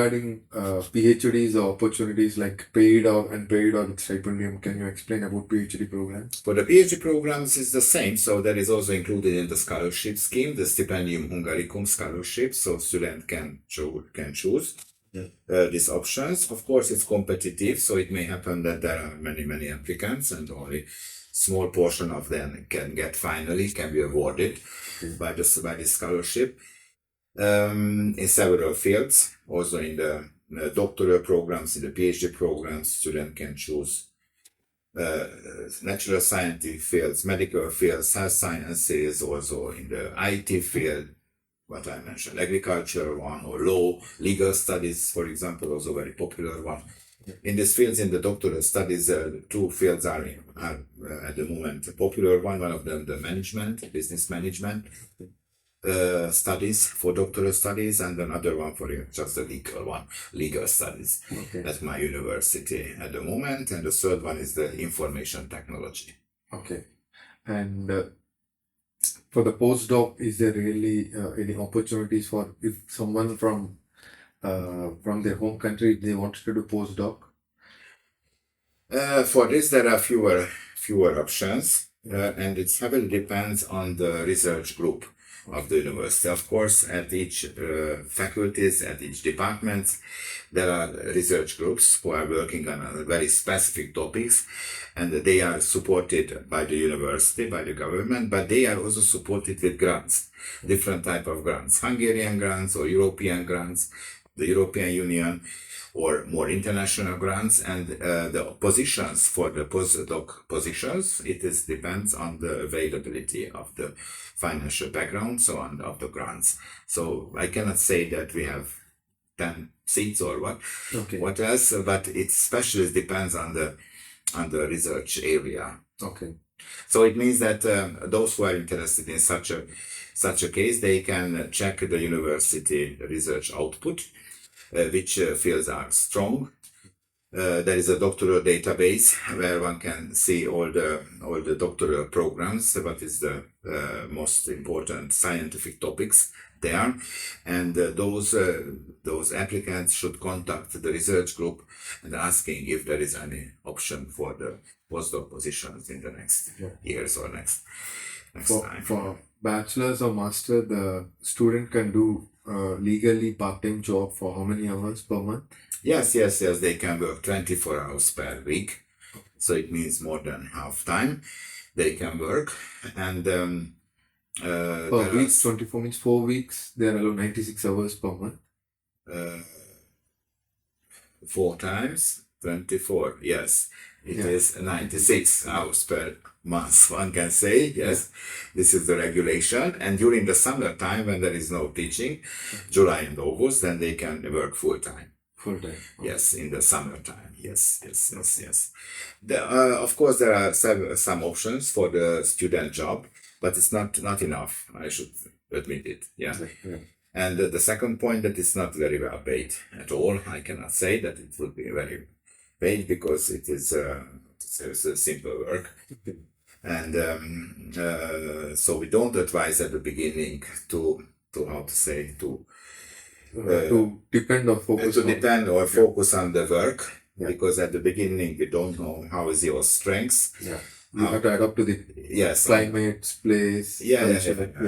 regarding PhDs or opportunities like paid or unpaid or stipendium, can you explain about PhD programs? For the PhD programs, it's the same. So that is also included in the scholarship scheme, the Stipendium Hungaricum scholarship. So student can choose these options. Of course, it's competitive, so it may happen that there are many applicants, and only small portion of them can be awarded by the scholarship. In several fields, also in the doctoral programs, in the PhD programs, student can choose natural scientific fields, medical fields, health sciences, also in the IT field, what I mentioned, agriculture one, or law, legal studies, for example, also very popular one. In these fields, in the doctoral studies, two fields are at the moment popular one. One of them, the business management studies for doctoral studies, and another one for just the legal studies at my university at the moment. And the third one is the information technology. Okay. And for the postdoc, is there really any opportunities for if someone from their home country, they wanted to do postdoc? For this, there are fewer options, and it heavily depends on the research group of the university. Of course, at each faculties, at each department, there are research groups who are working on very specific topics, and they are supported by the university, by the government, but they are also supported with grants, different type of grants, Hungarian grants or European grants, the European Union, or more international grants. And the positions for the postdoc positions, depends on the availability of the financial background, so on, of the grants. So I cannot say that we have 10 seats or what else, but it especially depends on the research area. Okay. So it means that those who are interested in such a case, they can check the university research output, which fields are strong. There is a doctoral database where one can see all the doctoral programs, what is the most important scientific topics there, and those applicants should contact the research group and asking if there is any option for the postdoc positions in the next years or next time. For bachelor's or master, the student can do legally part-time job for how many hours per month? Yes, they can work 24 hours per week, so it means more than half time they can work. And per week, 24 means 4 weeks, they are allowed 96 hours per month. 4 times 24, yes, it is 96 hours per months, one can say. Yes, this is the regulation. And during the summer time, when there is no teaching, July and August, then they can work full time. Okay. Yes, in the summertime. Yes. Of course, there are some options for the student job, but it's not enough, I should admit it. Yeah. And the second point, that it's not very well paid at all. I cannot say that it would be very paid, because it is a simple work. And so we don't advise at the beginning to depend or focus on the work, because at the beginning we don't know how is your strengths. You have to adapt to the climate, place.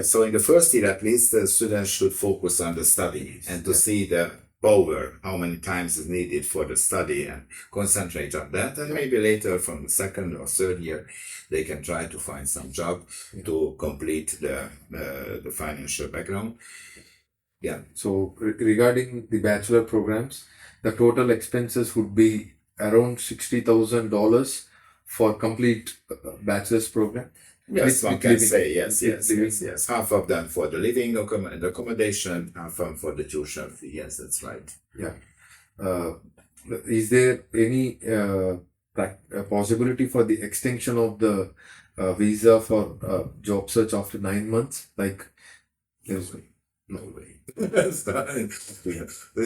So in the first year, at least, the students should focus on the study and to see the power, how many times is needed for the study, and concentrate on that. And maybe later, from the second or third year, they can try to find some job to complete the financial background. So regarding the bachelor programs, the total expenses would be around $60,000 for complete bachelor's program. Yes, one can say yes. Half of them for the living accommodation, half of them for the tuition fee. Yes, that's right. Is there any possibility for the extension of the visa for job search after 9 months? Like, there's no way. In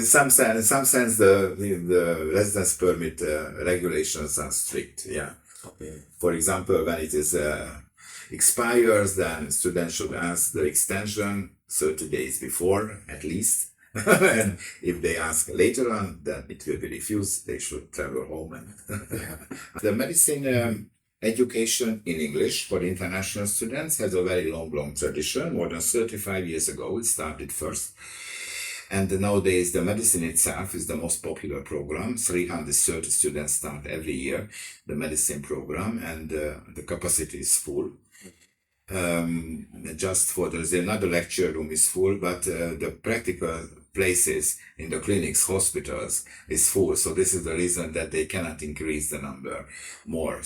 some sense, the residence permit regulations are strict. For example, when it is expires, then students should ask the extension 30 days before, at least, And if they ask later on, then it will be refused. They should travel home. And the medicine education in English for international students has a very long tradition. More than 35 years ago, it started first. And nowadays, the medicine itself is the most popular program. 330 students start every year, the medicine program, and the capacity is full. There's another lecture room is full, but the practical places in the clinics, hospitals is full. So this is the reason that they cannot increase the number more.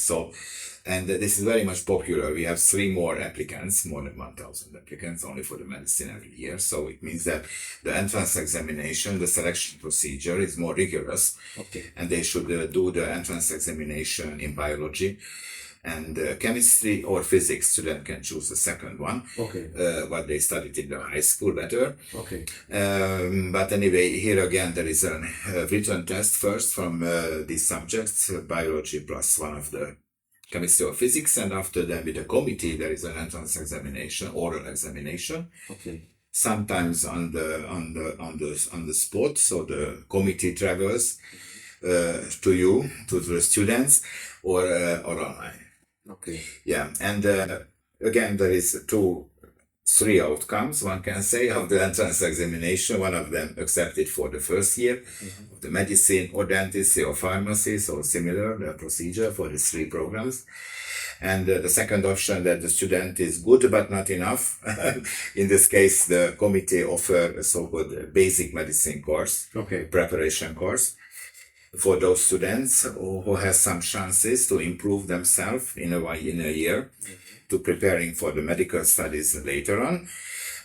And this is very much popular. We have 3 more applicants, more than 1,000 applicants only for the medicine every year. So it means that the entrance examination, the selection procedure is more rigorous. Okay. And they should do the entrance examination in biology. And chemistry or physics, student can choose the second one. Okay. What they studied in the high school better. Okay. But anyway, here again, there is a written test first from these subjects, biology plus one of the chemistry or physics, and after that with the committee there is an entrance examination, oral examination. Okay. Sometimes on the spot, so the committee travels to the students, or online. Okay. Yeah, and again there is 3 outcomes, one can say, of the entrance examination. One of them accepted for the first year of the medicine or dentistry or pharmacy, so similar the procedure for these 3 programs. And the second option, that the student is good but not enough. In this case, the committee offer a so-called basic medicine course, Okay. preparation course, for those students who have some chances to improve themselves in a year, to preparing for the medical studies later on.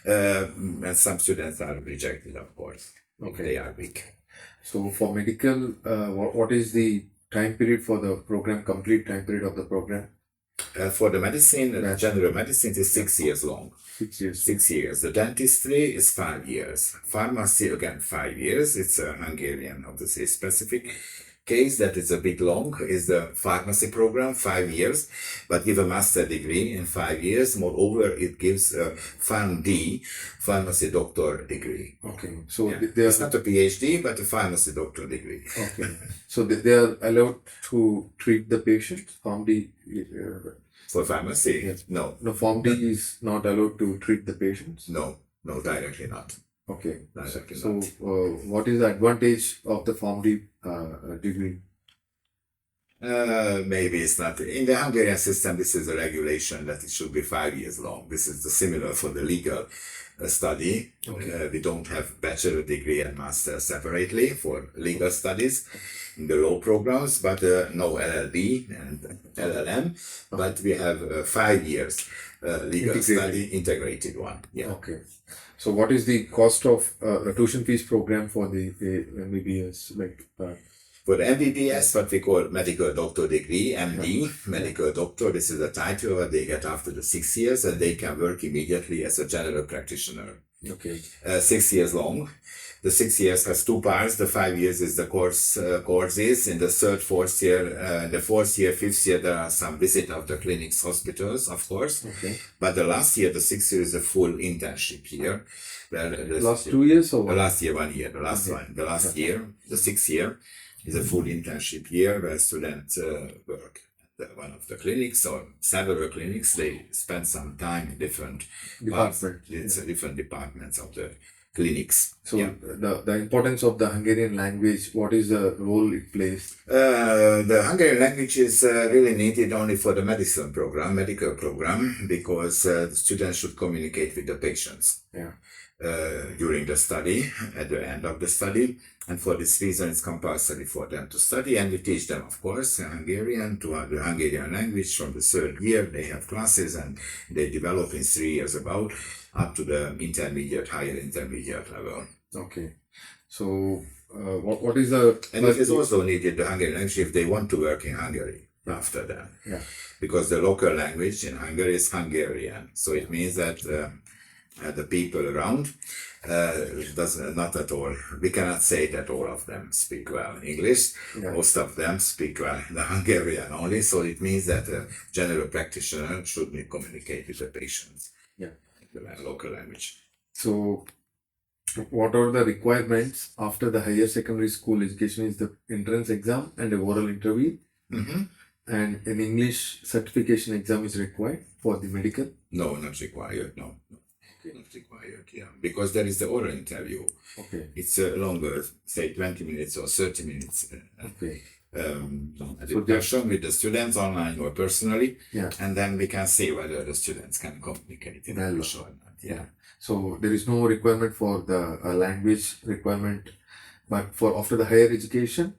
And some students are rejected, of course, if they are weak. So for medical, what is the time period for the program, complete time period of the program? For the medicine, general medicine is 6 years long. 6 years. 6 years. The dentistry is 5 years. Pharmacy, again, 5 years. It's a Hungarian, obviously, specific case that is a bit long, is the pharmacy program, 5 years, but give a master degree in 5 years. Moreover, it gives a PH.D, pharmacy doctor degree. Okay. So Yeah. they are It's not a PH.D, but a pharmacy doctor degree. okay. So they are allowed to treat the patient. Form D. For pharmacy? Yes. No, No, Form D is not allowed to treat the patients. no, directly not. Okay. Directly So not. what is the advantage of the Form D degree? Maybe it's not. In the Hungarian system, this is a regulation that it should be 5 years long. This is the similar for the legal study. Okay. We don't have bachelor degree and master separately for legal studies in the law programs, but no LLB and LLM. But we have 5 years legal Integrated. study, integrated one. Yeah. Okay. So what is the cost of a tuition fees program for the MBBS? For the MBBS, what we call medical doctor degree, MD, medical doctor, this is a title that they get after the 6 years, and they can work immediately as a general practitioner. Okay. 6 years long. The 6 years has 2 parts. The 5 years is the courses. In the 3rd, 4th year, the 4th year, 5th year, there are some visit of the clinics, hospitals, of course. Okay. But the last year, the 6th year, is a full internship year. Last 2 years or The what? last year, 1 year. The last one. The last year, the 6th year, is a full internship year where students work at one of the clinics or several clinics. They spend some time in different Department. different departments of the clinics. So Yeah. the importance of the Hungarian language, what is the role it plays? The Hungarian language is really needed only for the medical program, because the students should communicate with the patients. Yeah. During the study, at the end of the study. And for this reason, it's compulsory for them to study, and we teach them, of course, Hungarian, to the Hungarian language from the 3rd year. They have classes, and they develop in 3 years about up to the higher intermediate level. Okay. So what is the... And it is also needed, the Hungarian language, if they want to work in Hungary after that. Yeah. Because the local language in Hungary is Hungarian. So it means that the people around not at all. We cannot say that all of them speak well English. Yeah. Most of them speak well the Hungarian only. So it means that a general practitioner should communicate with the patients. Yeah. The local language. So what are the requirements after the higher secondary school education is the entrance exam and a oral interview, and an English certification exam is required for the medical? No, not required. No, not required. Yeah, because there is the oral interview. Okay. It's longer, say 20 minutes or 30 minutes. Okay. Discussion with the students online or personally, Yeah. and then we can see whether the students can communicate in English or not. Yeah. So there is no requirement for the language requirement, but for after the higher education,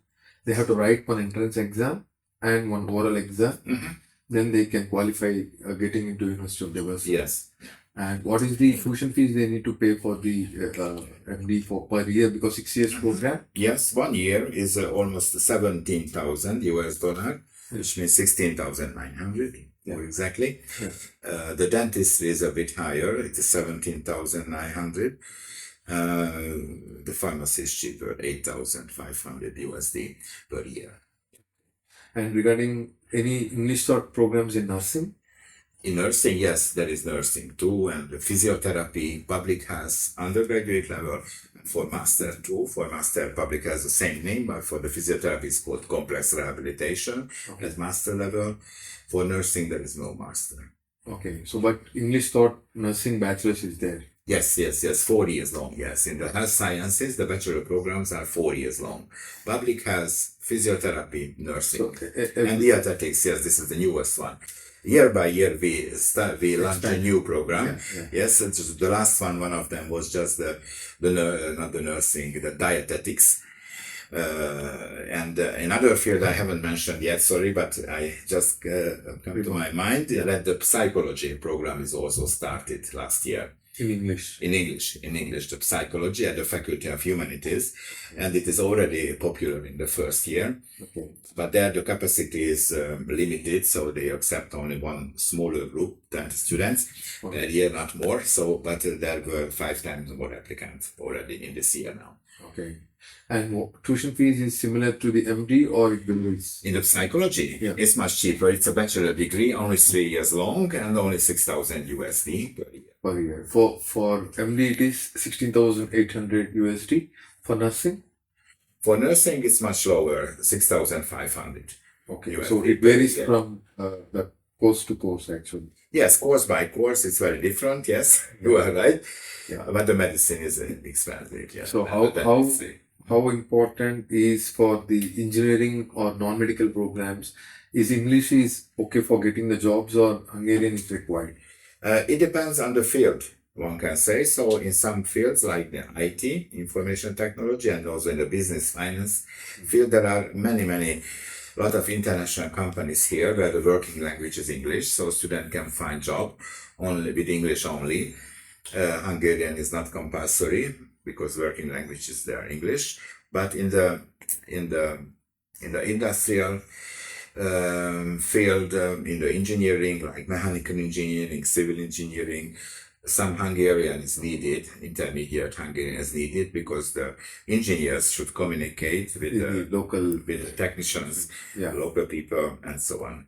they have to write one entrance exam and one oral exam. Then they can qualify getting into University of Diversity. Yes. And what is the tuition fees they need to pay for the MD for per year, because 6 years program? Yes, 1 year is almost $17,000, which means 16,900. More exactly. Yes. The dentist is a bit higher. It is 17,900. The pharmacy is cheaper, $8,500 per year. And regarding any English taught programs in nursing? In nursing, yes, there is nursing too, and physiotherapy, public has undergraduate level, for master too. For master, public has the same name, but for the physiotherapy it's called complex rehabilitation at master level. For nursing, there is no master. Okay, so but English taught nursing bachelors is there? Yes, 4 years long, yes. In the health sciences, the bachelor programs are 4 years long. Public has physiotherapy, nursing, and dietetics, yes, this is the newest one. Year by year, we launch a new program. Yes, and just the last one of them was just not the nursing, the dietetics. And another field I haven't mentioned yet, sorry, but I just come to my mind that the psychology program is also started last year. In English, the psychology at the Faculty of Humanities, and it is already popular in the first year. Okay. But there the capacity is limited, so they accept only one smaller group, 10 students a year, not more. So, but there were 5 times more applicants already in this year now. Okay. And tuition fees is similar to the MD, or it will be? In the psychology, it's much cheaper. It's a bachelor degree, only 3 years long, and only $6,000 per year. For MD, it is $16,800. For nursing? For nursing, it's much lower, $6,500. Okay, so it varies from the course to course, actually. Yes, course by course, it's very different. Yes, you are right. Yeah. But the medicine is expensive. Yeah. So how important is for the engineering or non-medical programs? Is English is okay for getting the jobs, or Hungarian is required? It depends on the field, one can say. So in some fields like the IT, information technology, and also in the business finance field, there are many lot of international companies here where the working language is English, so student can find job only with English only. Hungarian is not compulsory because working language is there English. But in the industrial field, in the engineering, like mechanical engineering, civil engineering, some Hungarian is needed, intermediate Hungarian is needed, because the engineers should communicate with the local, with the technicians, local people, and so on.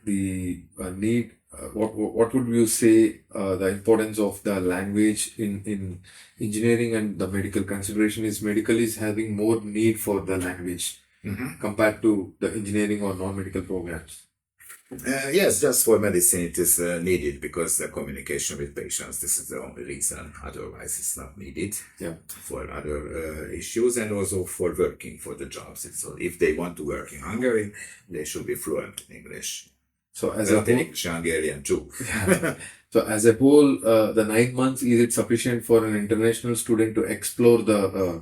The need. What would you say the importance of the language in engineering and the medical? Consideration is medical is having more need for the language compared to the engineering or non-medical programs. Yes, just for medicine it is needed, because the communication with patients, this is the only reason. Otherwise it's not needed for other issues, and also for working for the jobs. So if they want to work in Hungary, they should be fluent in English. So as a whole, Hungarian too. So as a whole, the 9 months, is it sufficient for an international student to explore the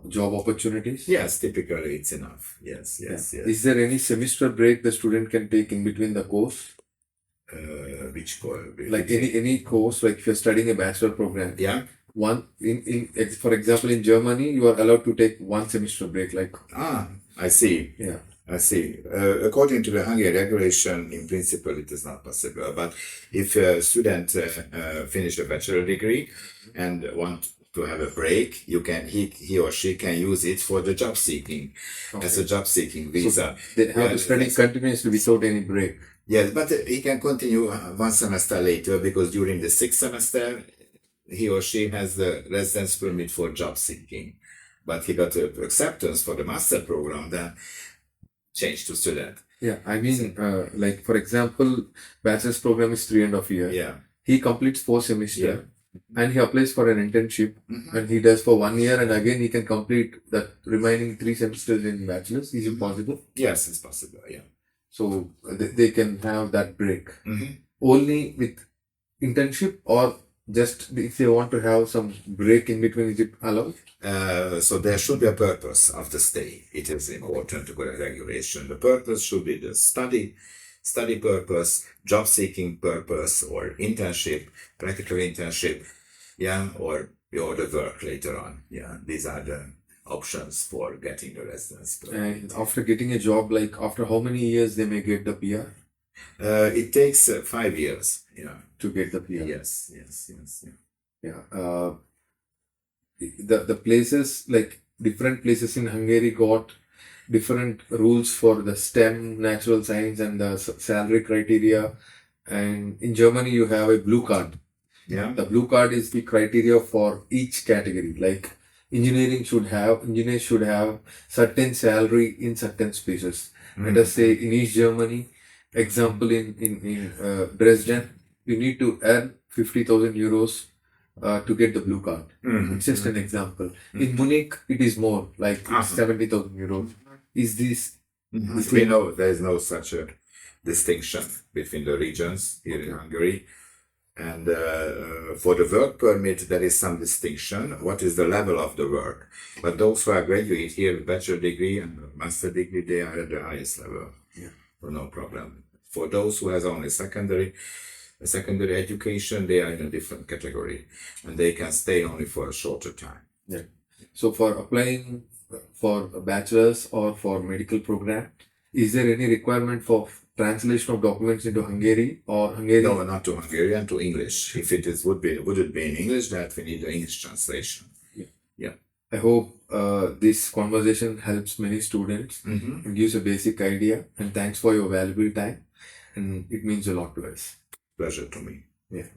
job opportunities? Yes, typically it's enough. Yes. Is there any semester break the student can take in between the course? Which course? Like any course, like if you're studying a bachelor program. Yeah. One for example, in Germany, you are allowed to take 1 semester break. Like. I see. Yeah. I see. According to the Hungary regulation, in principle, it is not possible. But if a student finish a bachelor degree and want to have a break, he or she can use it for the job seeking, as a job seeking visa. So they have to study continuously without any break. Yes, but he can continue 1 semester later, because during the 6th semester, he or she has the residence permit for job seeking, but he got acceptance for the master program, then change to student. Yeah, I mean, like for example, bachelor's program is 3.5 years. Yeah. He completes 4 semesters and he applies for an internship Mhm. and he does for 1 year and again he can complete that remaining 3 semesters in bachelor's. Is it possible? Yes, it's possible. Yeah. So they can have that break Mhm. only with internship, or just if they want to have some break in between, is it allowed? So there should be a purpose of the stay. It is important to put a regulation. The purpose should be the study purpose, job seeking purpose, or internship, practical internship, or the work later on. Yeah, these are the options for getting the residence permit. And after getting a job, like after how many years they may get the PR? It takes 5 years. Yeah. To get the PR. Yes. Yeah. The places, like different places in Hungary got different rules for the STEM, natural science, and the salary criteria. And in Germany, you have a blue card. Yeah. The blue card is the criteria for each category. Like engineers should have certain salary in certain spaces. Let us say in East Germany, example in Dresden, you need to earn 50,000 euros to get the blue card. Mhm. It's just an example. In Munich, it is more, like 70,000 euros. Is this? We know there is no such a distinction between the regions here in Hungary. And for the work permit, there is some distinction. What is the level of the work? But those who are graduate here with bachelor degree and master degree, they are at the highest level. Yeah. So no problem. For those who has only secondary education, they are in a different category, and they can stay only for a shorter time. Yeah. So for applying for a bachelor's or for medical program, is there any requirement for translation of documents into Hungary or Hungarian? No, not to Hungarian, to English. If it is would it be in English, that we need the English translation. Yeah. I hope this conversation helps many students Mm-hmm. and gives a basic idea. And thanks for your valuable time. And it means a lot to us. Pleasure to me. Yeah.